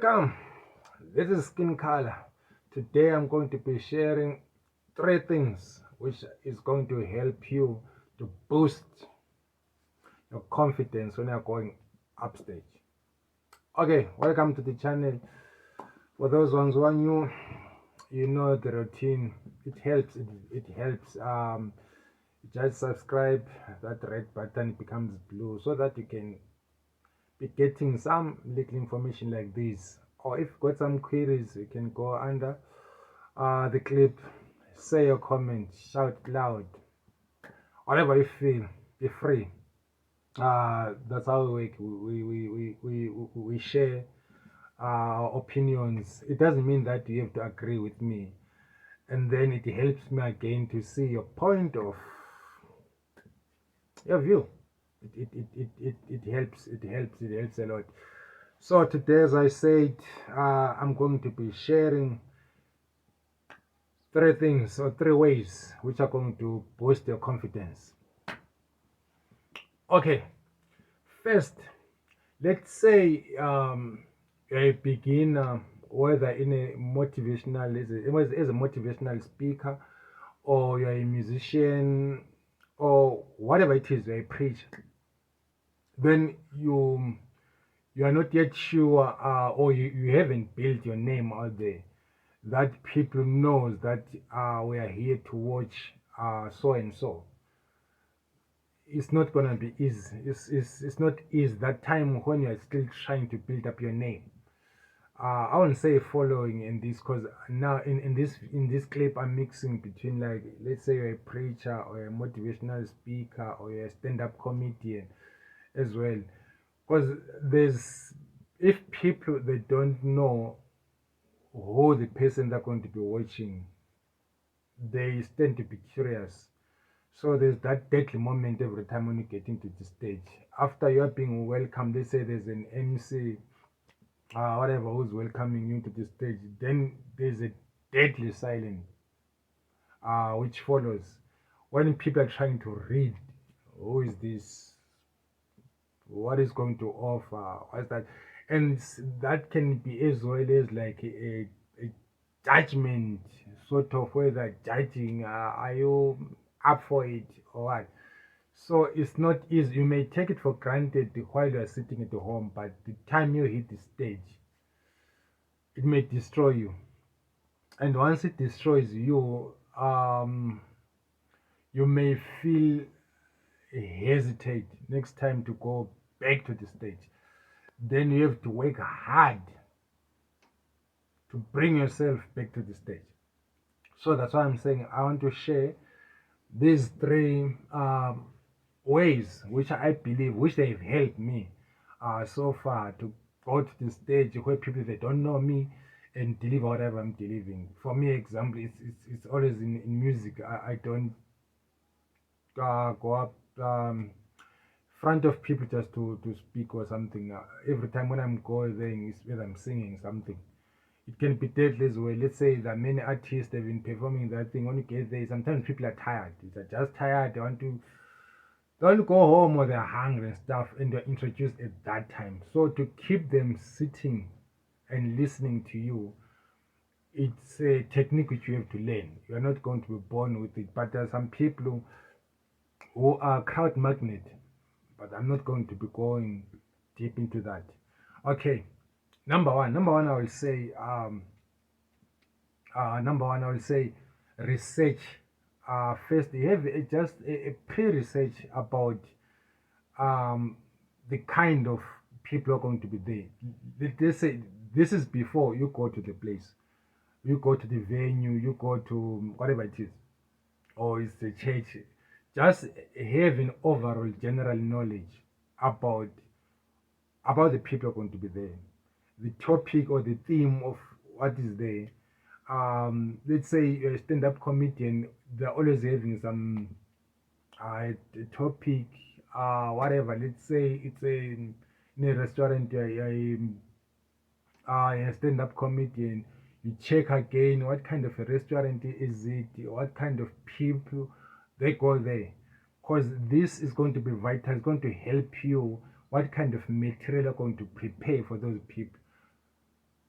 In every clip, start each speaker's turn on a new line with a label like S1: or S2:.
S1: Welcome. This is Skin Color. Today I'm going to be sharing 3 things which is going to help you to boost your confidence when you're going upstage. Okay, welcome to the channel. For those ones who are new, you know the routine. It helps. It helps. Just subscribe. That red button becomes blue so that you can be getting some little information like this. Or if you've got some queries, you can go under the clip, say your comment, shout loud, whatever you feel. Be free. That's how we work. We share our opinions. It doesn't mean that you have to agree with me, and then it helps me again to see your point of your view. It helps. It helps a lot. So today, as I said, I'm going to be sharing 3 things or 3 ways which are going to boost your confidence. Okay, first, let's say you're a beginner, whether in a motivational as a motivational speaker, or you're a musician, or whatever it is, you're a preacher. Then you are not yet sure, or you haven't built your name out there, that people knows that we are here to watch so and so. It's not gonna be easy. It's not easy that time when you are still trying to build up your name. I won't say following in this, because now in this clip I'm mixing between, like, let's say you're a preacher or a motivational speaker or you're a stand-up comedian as well. Because if people, they don't know who the person they're going to be watching, they tend to be curious. So there's that deadly moment every time when you get into the stage. After you're being welcomed, they say there's an MC, whatever, who's welcoming you to the stage. Then there's a deadly silence, which follows when people are trying to read, who is this, what is going to offer, what's that, and that can be as well as like a judgment, sort of, whether judging, are you up for it or what. So it's not easy. You may take it for granted while you are sitting at home, but the time you hit the stage, it may destroy you. And once it destroys you, you may feel hesitate next time to go back to the stage. Then you have to work hard to bring yourself back to the stage. So that's why I'm saying I want to share these 3 ways which I believe, which they've helped me so far to go to the stage where people, they don't know me, and deliver whatever I'm delivering. For me, example, it's always in music. I don't go up front of people just to speak or something. Every time when I'm going, it's when I'm singing something. It can be deadly as well. Let's say that many artists have been performing that thing. When you get there, sometimes people are tired. They're just tired. They want to go home, or they're hungry and stuff, and they're introduced at that time. So to keep them sitting and listening to you, it's a technique which you have to learn. You're not going to be born with it. But there are some people who are crowd magnet, but I'm not going to be going deep into that. Okay, number one, I will say, research. First, you have just a pre-research about the kind of people are going to be there. They say this is before you go to the place, you go to the venue, you go to whatever it is, or it's the church. Just having overall general knowledge about the people are going to be there, the topic or the theme of what is there. Let's say you're a stand-up comedian, they're always having some topic, whatever. Let's say it's in a restaurant, you're a stand-up comedian. You check again, what kind of a restaurant is it, what kind of people they go there, because this is going to be vital. It's going to help you what kind of material you're going to prepare for those people.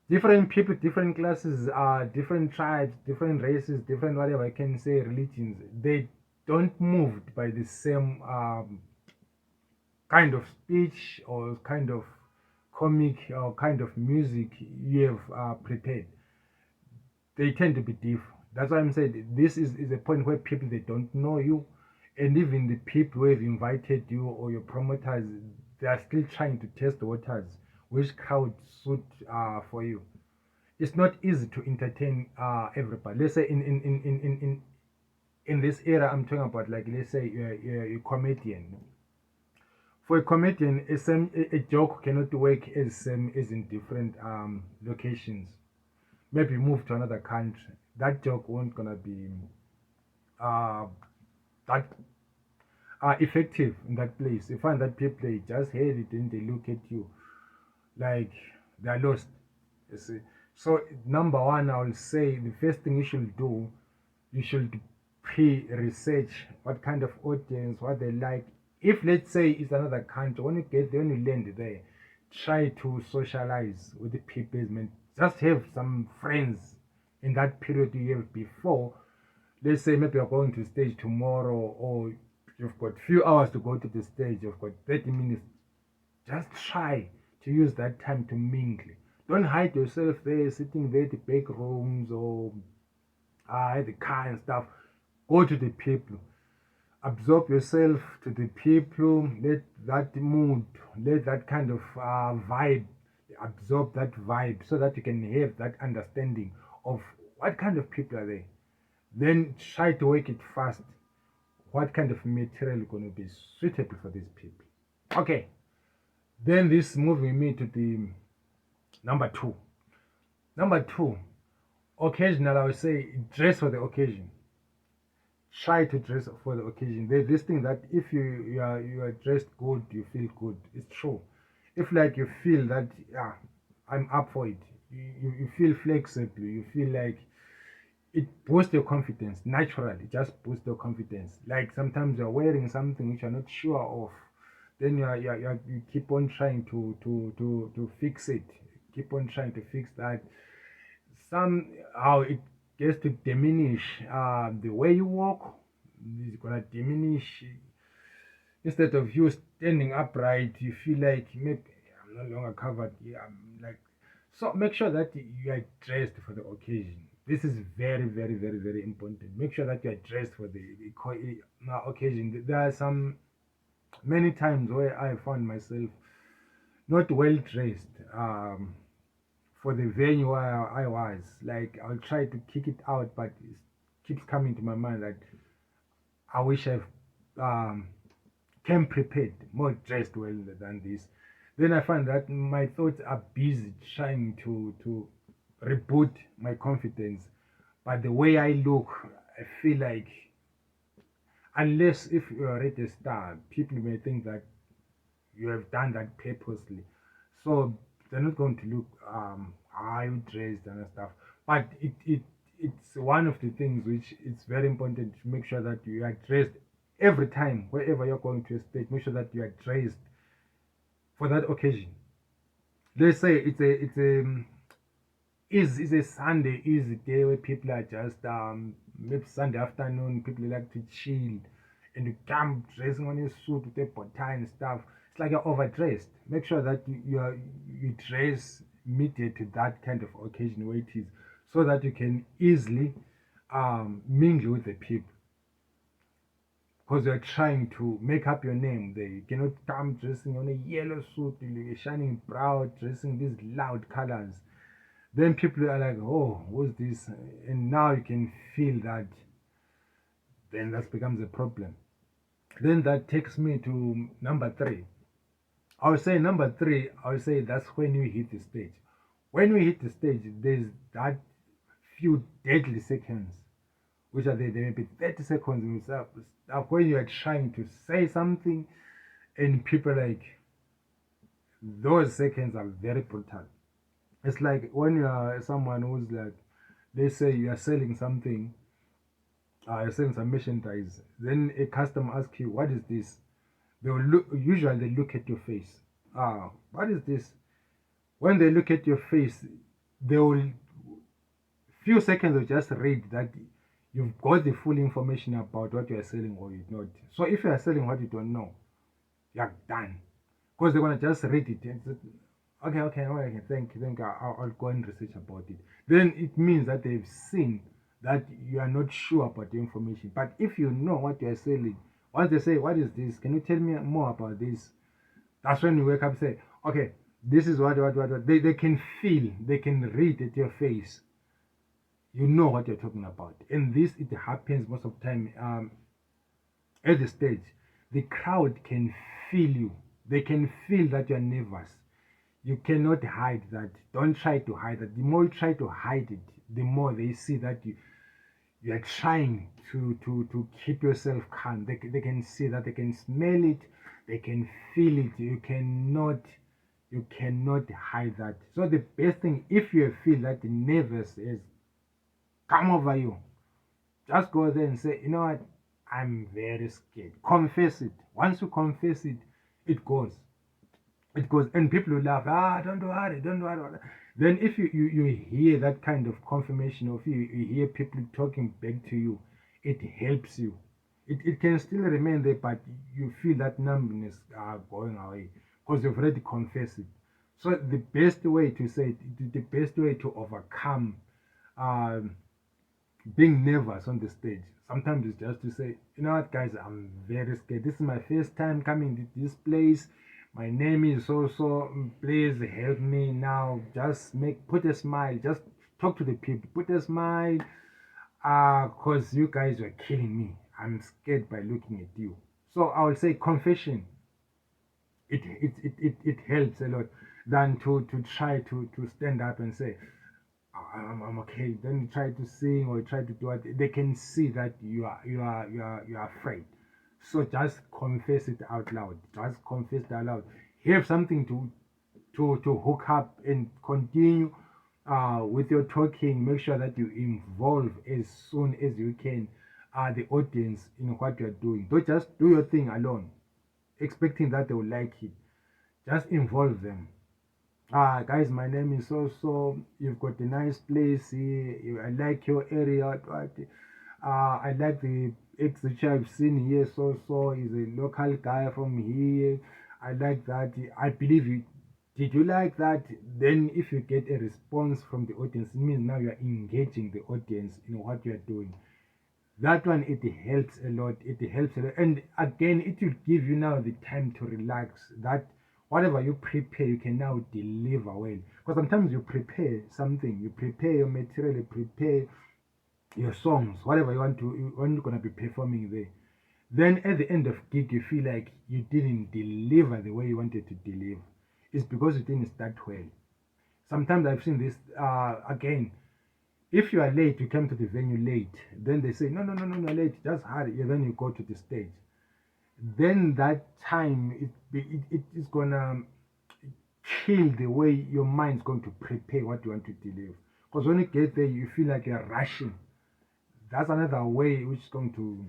S1: Different people, different classes, different tribes, different races, different whatever I can say religions, they don't move by the same kind of speech or kind of comic or kind of music you have prepared. They tend to be different. That's why I'm saying this is a point where people they don't know you, and even the people who have invited you or your promoters, they are still trying to test the waters, which crowd suit for you. It's not easy to entertain everybody. Let's say in this era I'm talking about, like let's say you're a comedian. For a comedian, a joke cannot work as same as in different locations. Maybe move to another country. That joke won't gonna be uh, that effective in that place. You find that people they just hear it and they look at you like they're lost. You see. So number one, I will say the first thing you should do, you should pre-research what kind of audience, what they like. If let's say it's another country, when you get there, when you land there, try to socialize with the people. Man, just have some friends in that period you have before. Let's say maybe you're going to stage tomorrow, or you've got few hours to go to the stage. You've got 30 minutes. Just try to use that time to mingle. Don't hide yourself there, sitting there at the back rooms or at the car and stuff. Go to the people. Absorb yourself to the people. Let that mood, let that kind of vibe, absorb that vibe so that you can have that understanding of what kind of people are there. Then try to work it fast. What kind of material is going to be suitable for these people? Okay. Then this moving me to the number two. Number two, occasional, I would say dress for the occasion. Try to dress for the occasion. There's this thing that if you are dressed good, you feel good. It's true. If like you feel that yeah, I'm up for it. You feel flexible. You feel like it boosts your confidence naturally. It just boosts your confidence. Like sometimes you're wearing something which you're not sure of, then you keep on trying to fix it. Keep on trying to fix that. Somehow it gets to diminish the way you walk. It's gonna diminish. Instead of you standing upright, you feel like maybe I'm no longer covered. Yeah, I'm like, so make sure that you are dressed for the occasion. This is very, very, very, very important. Make sure that you are dressed for the occasion. There are some many times where I found myself not well dressed for the venue where I was. Like I'll try to kick it out, but it keeps coming to my mind that I wish I've um, came prepared, more dressed well than this. Then I find that my thoughts are busy trying to reboot my confidence. But the way I look, I feel like unless if you are already a star, people may think that you have done that purposely. So they're not going to look how you dressed and stuff. But it's one of the things which it's very important to make sure that you are dressed every time wherever you're going to a stage. Make sure that you are dressed for that occasion. Let's say it's a Sunday easy day where people are just maybe Sunday afternoon, people like to chill and you come dressing on your suit with a bow tie and stuff. It's like you're overdressed. Make sure that you dress immediate to that kind of occasion where it is, so that you can easily mingle with the people. Because you're trying to make up your name there. You cannot come dressing on a yellow suit, shining brown, dressing these loud colors. Then people are like, oh, what's this? And now you can feel that. Then that becomes a problem. Then that takes me to number three. I would say number three, I would say that's when you hit the stage. When we hit the stage, there's that few deadly seconds, which are there may be 30 seconds when you are trying to say something, and people like those seconds are very brutal. It's like when you are someone who's like, they say you are selling something, you're selling some merchandise, then a customer asks you, what is this? They will look, usually they look at your face. What is this? When they look at your face, they will, few seconds will just read that you've got the full information about what you are selling or you not. So if you are selling what you don't know, you're done. Because they're gonna just read it and say, okay, okay, thank you, I'll go and research about it. Then it means that they've seen that you are not sure about the information. But if you know what you are selling, once they say, what is this? Can you tell me more about this? That's when you wake up and say, okay, this is what. They can feel, they can read at your face. You know what you're talking about. And this, it happens most of the time at the stage. The crowd can feel you. They can feel that you're nervous. You cannot hide that. Don't try to hide that. The more you try to hide it, the more they see that you are trying to keep yourself calm. They can see that, they can smell it, they can feel it. You cannot hide that. So the best thing, if you feel that the nervous is come over you, just go there and say, you know what, I'm very scared. Confess it. Once you confess it, it goes. It goes. And people will laugh, don't worry, don't worry. Then if you hear that kind of confirmation, of you hear people talking back to you, it helps you. It can still remain there, but you feel that numbness going away because you've already confessed it. So the best way to say it, the best way to overcome um, being nervous on the stage, sometimes it's just to say, you know what, guys, I'm very scared. This is my first time coming to this place. My name is so so. Please help me now. Just put a smile. Just talk to the people. Put a smile. Cause you guys were killing me. I'm scared by looking at you. So I will say confession. It helps a lot than to try to stand up and say, I'm okay. Then try to sing or try to do it. They can see that you are afraid. So just confess it out loud. Just confess it out loud. Have something to hook up and continue with your talking. Make sure that you involve as soon as you can the audience in what you're doing. Don't just do your thing alone, expecting that they will like it. Just involve them. Guys, my name is so so. You've got a nice place here. I like your area. I like the ex which I've seen here. So so is a local guy from here. I like that. I believe you. Did you like that? Then, if you get a response from the audience, it means now you are engaging the audience in what you are doing. That one, it helps a lot. It helps a lot. And again, it will give you now the time to relax. That whatever you prepare, you can now deliver well. Because sometimes you prepare something, you prepare your material, you prepare your songs, whatever when you're gonna be performing there. Then at the end of gig, you feel like you didn't deliver the way you wanted to deliver. It's because you didn't start well. Sometimes I've seen this again. If you are late, you come to the venue late. Then they say, no, late, just hurry. And then you go to the stage. Then that time, it is gonna kill the way your mind's going to prepare what you want to deliver. Because when you get there, you feel like you're rushing. That's another way which is going to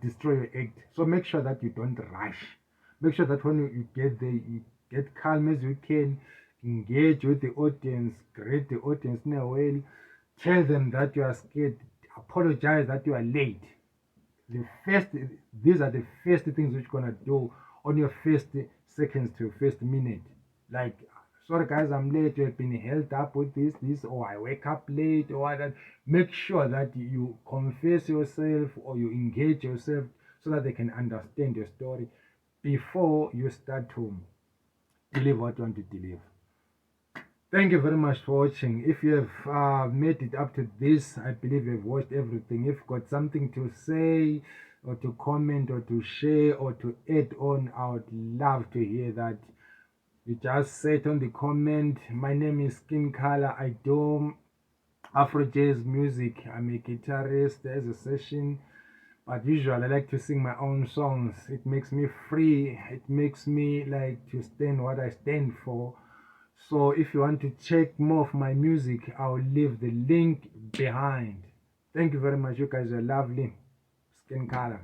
S1: destroy your act. So make sure that you don't rush. Make sure that when you get there, you get calm as you can, engage with the audience, greet the audience in a way, tell them that you are scared, apologize that you are late. These are the first things which you're gonna do on your first seconds to first minute. Like, sorry guys, I'm late. You have been held up with this, or I wake up late, or that. Make sure that you confess yourself or you engage yourself so that they can understand your story before you start to deliver what you want to deliver. Thank you very much for watching. If you have made it up to this, I believe you've watched everything. If you've got something to say or to comment or to share or to add on, I would love to hear that. You just say it on the comment. My name is Skin Color. I do Afro jazz music. I'm a guitarist. There's a session, but usually I like to sing my own songs. It makes me free. It makes me like to stand what I stand for. So if you want to check more of my music, I'll leave the link behind. Thank you very much. You guys are lovely. Skin Color.